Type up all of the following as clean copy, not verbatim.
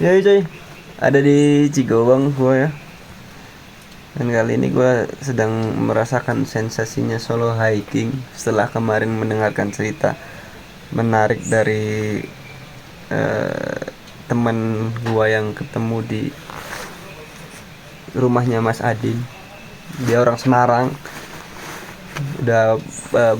Ya coy, ada di Cigowang gua ya. Dan kali ini gua sedang merasakan sensasinya solo hiking setelah kemarin mendengarkan cerita menarik dari eh, teman gua yang ketemu di rumahnya Mas Adin. Dia orang Semarang, udah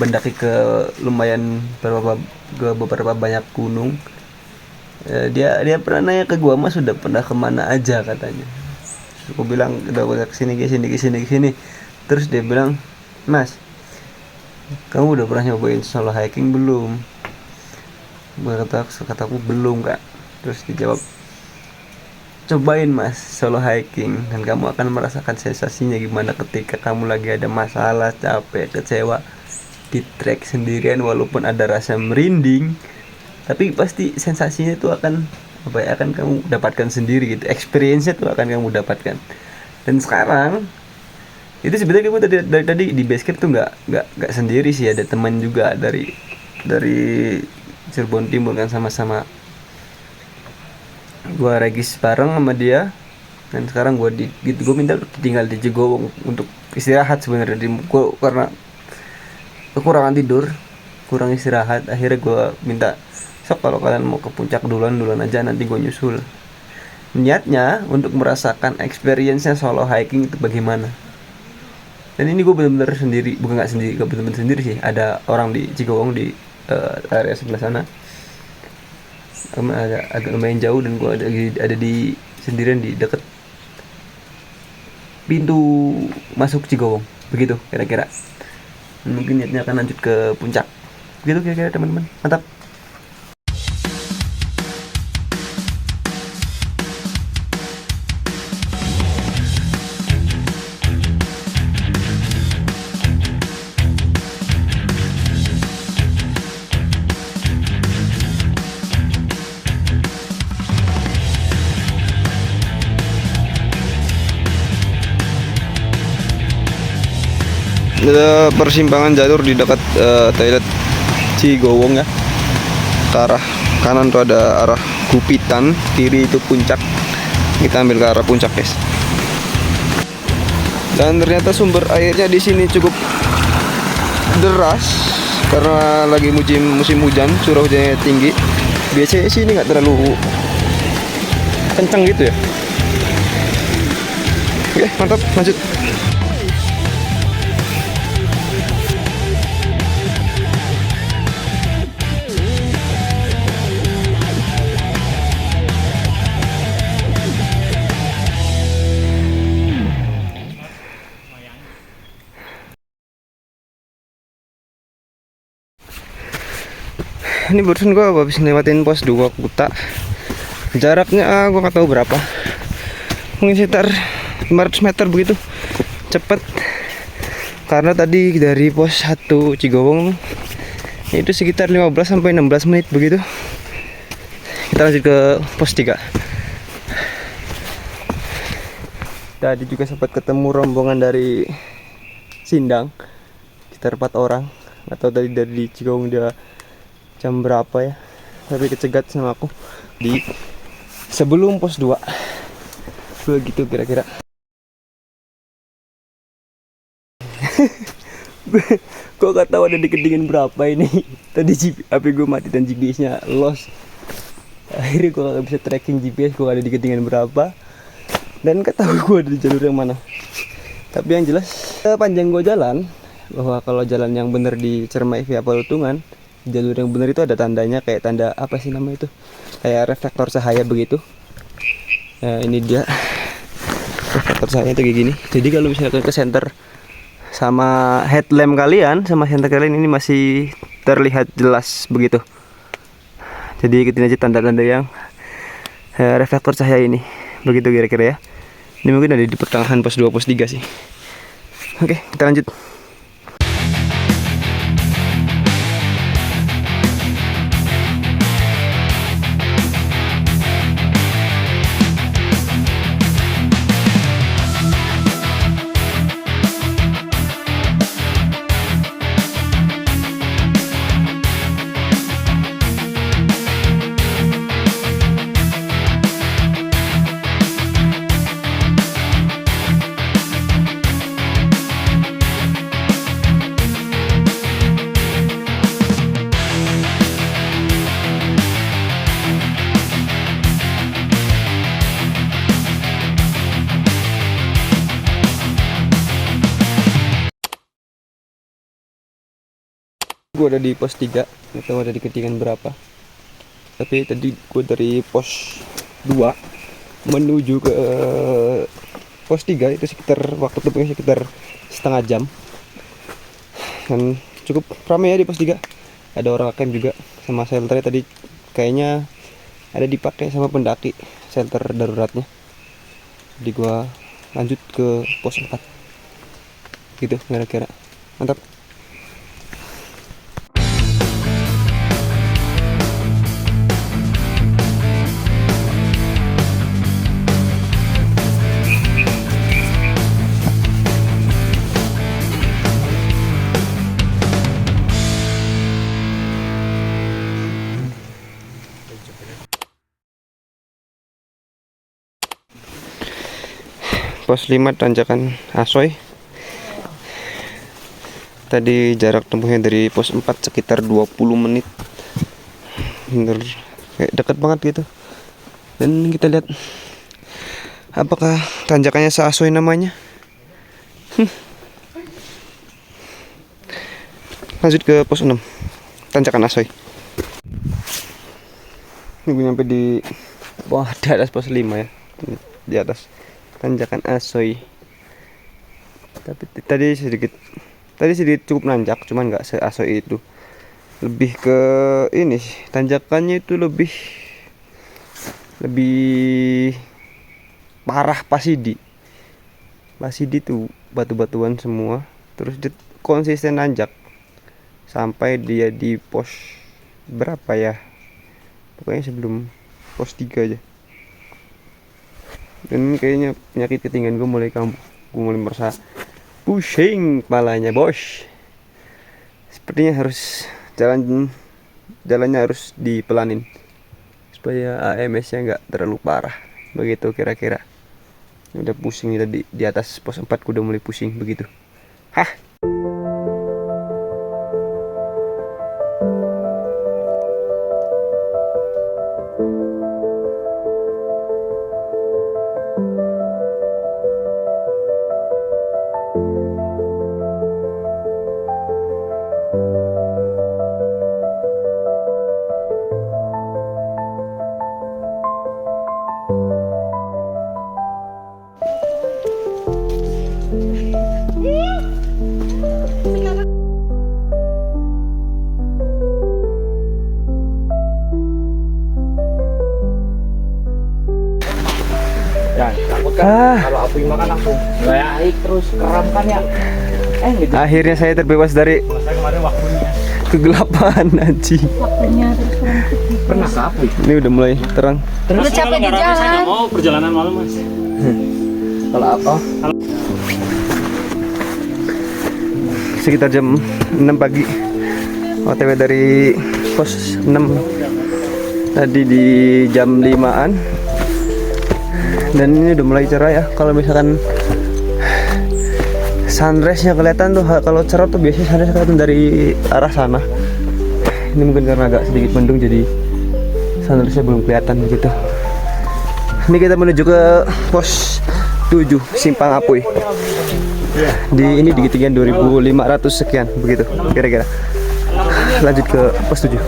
mendaki ke lumayan beberapa banyak gunung. Dia dia pernah nanya ke gua, Mas sudah pernah kemana aja katanya. Aku bilang udah kesini kesini kesini kesini. Terus dia bilang, Mas, kamu udah pernah nyobain solo hiking belum? Kataku belum kak. Terus dijawab, cobain mas solo hiking dan kamu akan merasakan sensasinya gimana ketika kamu lagi ada masalah, capek, kecewa di trek sendirian walaupun ada rasa merinding, tapi pasti sensasinya itu akan apa ya, akan kamu dapatkan sendiri gitu, experience-nya tuh akan kamu dapatkan. Dan sekarang itu sebenarnya gue dari tadi di base camp tuh nggak sendiri sih, ada teman juga dari Cirebon Timur kan, sama-sama gue regis bareng sama dia. Dan sekarang gue minta tinggal di Jegowong untuk istirahat sebenarnya di gue, karena kekurangan tidur, kurang istirahat. Akhirnya gue minta, sok kalau kalian mau ke puncak duluan aja, nanti gue nyusul. Niatnya untuk merasakan experience-nya solo hiking itu bagaimana. Dan ini gue benar-benar sendiri, bukan nggak sendiri, gue benar-benar sendiri sih. Ada orang di Cigowong di area sebelah sana, agak lumayan jauh, dan gue ada di sendirian di deket pintu masuk Cigowong, begitu kira-kira. Mungkin niatnya akan lanjut ke puncak, begitu kira-kira teman-teman. Mantap. Ada persimpangan jalur di dekat toilet Cigowong ya. Ke arah kanan tuh ada arah Gupitan, kiri itu puncak. Kita ambil ke arah puncak, guys. Dan ternyata sumber airnya di sini cukup deras karena lagi musim hujan, curah hujannya tinggi. Biasanya sih ini nggak terlalu kencang gitu ya. Oke, mantap, lanjut. Ini barusan gue habis ngelewatin pos 2 Kuta. Jaraknya gue gak tahu berapa, mungkin sekitar 500 meter begitu. Cepet, karena tadi dari pos 1 Cigowong itu sekitar 15-16 menit begitu. Kita lanjut ke pos 3. Tadi juga sempat ketemu rombongan dari Sindang, sekitar 4 orang. Atau tadi dari Cigowong dia jam berapa ya, tapi kecegat sama aku di sebelum pos 2 begitu kira-kira. Gue gak tahu ada di kedingin berapa ini. Tadi HP gue mati dan GPS-nya lost. Akhirnya gue gak bisa tracking GPS gue ada di kedingin berapa, dan gak tahu gue ada di jalur yang mana. Tapi yang jelas panjang gue jalan, bahwa kalau jalan yang bener di Cermai via Palutungan, jalur yang benar itu ada tandanya, kayak tanda apa sih namanya itu, kayak reflektor cahaya begitu. Nah, ini dia reflektor cahaya itu kayak gini. Jadi kalau misalnya ke center sama headlamp kalian, sama center kalian ini masih terlihat jelas begitu. Jadi ikutin aja tanda-tanda yang reflektor cahaya ini, begitu kira-kira ya. Ini mungkin ada di pertengahan pos 2 pos 3 sih. Oke, kita lanjut. Gue ada di pos 3, nggak tahu ada di ketinggian berapa. Tapi tadi gue dari pos 2 menuju ke pos 3 itu sekitar waktu tempuhnya sekitar setengah jam. Dan cukup ramai ya di pos 3. Ada orang camp juga sama shelternya tadi kayaknya ada dipakai sama pendaki shelter daruratnya. Jadi gue lanjut ke pos 4. Gitu kira-kira. Mantap. Pos 5 tanjakan Asoy. Tadi jarak tempuhnya dari pos 4 sekitar 20 menit. Bener, kayak deket banget gitu. Dan kita lihat apakah tanjakannya se-Asoy namanya. Lanjut ke pos 6 tanjakan Asoy. Ini gue nyampe di atas pos 5 ya. Di atas tanjakan Asoy. Tapi tadi sedikit cukup nanjak, cuman nggak se-Asoy itu. Lebih ke ini tanjakannya itu lebih parah Pasidi tuh batu-batuan semua. Terus dia konsisten nanjak sampai dia di pos berapa ya, pokoknya sebelum pos 3 aja. Dan kayaknya penyakit ketinggian gue mulai kambuh. Gue mulai merasa pusing kepalanya, bos. Sepertinya harus jalannya harus dipelanin supaya AMS-nya nggak terlalu parah. Begitu kira-kira. Udah pusing tadi di atas pos 4 gue udah mulai pusing begitu. Hah? Ya, takut kan kalau api makan langsung baik terus keram kan ya. Gitu. Akhirnya saya terbebas dari Kemarin waktunya kegelapan anjing. Waktunya terus pernah ke api. Ini udah mulai terang. Terus capek di jalan. Saya nggak mau perjalanan malam mas. Kalau apa? Sekitar jam 6 pagi. OTW dari pos 6. Tadi di jam 5-an. Dan ini udah mulai cerah ya. Kalau misalkan sunrise-nya kelihatan tuh, kalau cerah tuh biasanya sunrise kelihatan dari arah sana. Ini mungkin karena agak sedikit mendung jadi sunrise-nya belum kelihatan begitu. Ini kita menuju ke pos 7 Simpang Apuy. Ini di ketinggian 2500 sekian begitu kira-kira. Lanjut ke pos 7.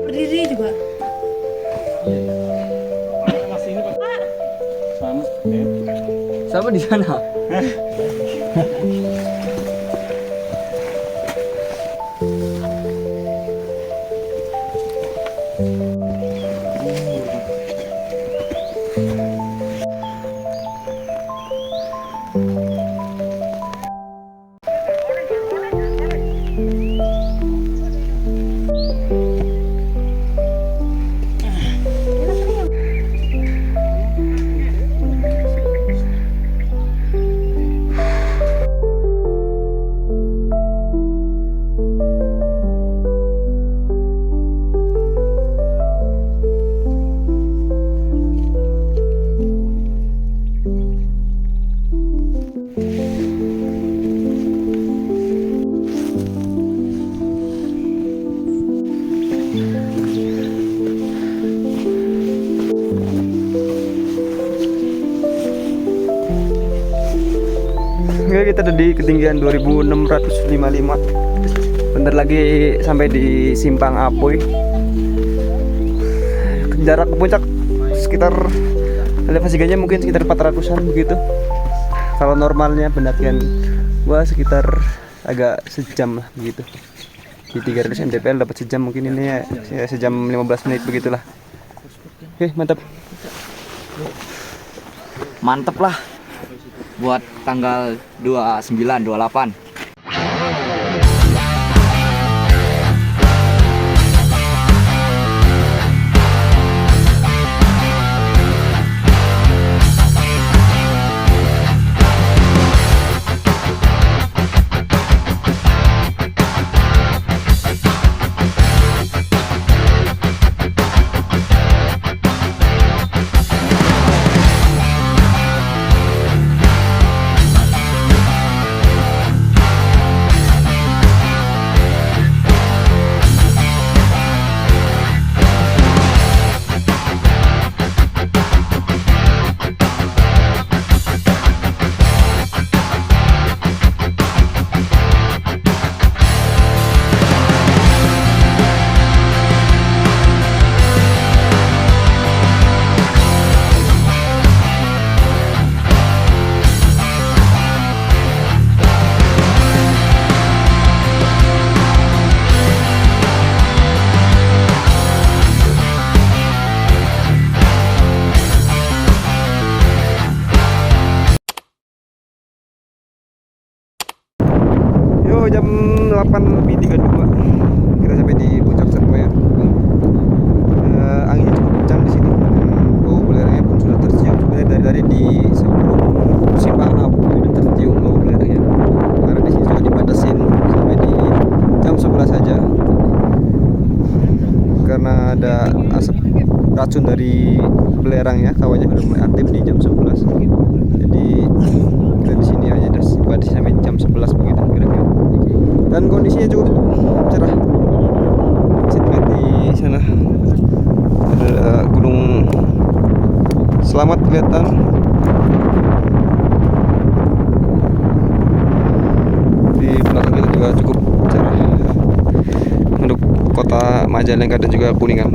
Berdiri juga. Sama di sana. kita ada di ketinggian 2655. Bentar lagi sampai di Simpang Apoy. Jarak ke puncak sekitar elevasinya mungkin sekitar 400-an begitu. Kalau normalnya pendakian gua sekitar agak sejam lah begitu. Di 300 mdpl dapat sejam, mungkin ini ya sejam 15 menit begitulah. Oke, mantap. Mantep lah buat tanggal 29, 28. Jam 8:32 kita sampai di puncak Serbaya. Anginnya cukup kencang di sini dan bau belerangnya pun sudah tercium. Sebenarnya dari di sebelum Simpang Apoy sudah tercium bau belerangnya. Karena di sini juga dibatasin sampai di jam 11 saja. Karena ada asap racun dari belerangnya, kawannya sudah mulai aktif di jam 11. Jadi kita di sini aja dibatasi sampai jam 11 begitu kira-kira. Dan kondisinya cukup cerah. Bisa dilihat di sana ada Gunung Selamat kelihatan. Di belakang kita juga cukup cerah. Untuk kota Majalengka dan juga Kuningan.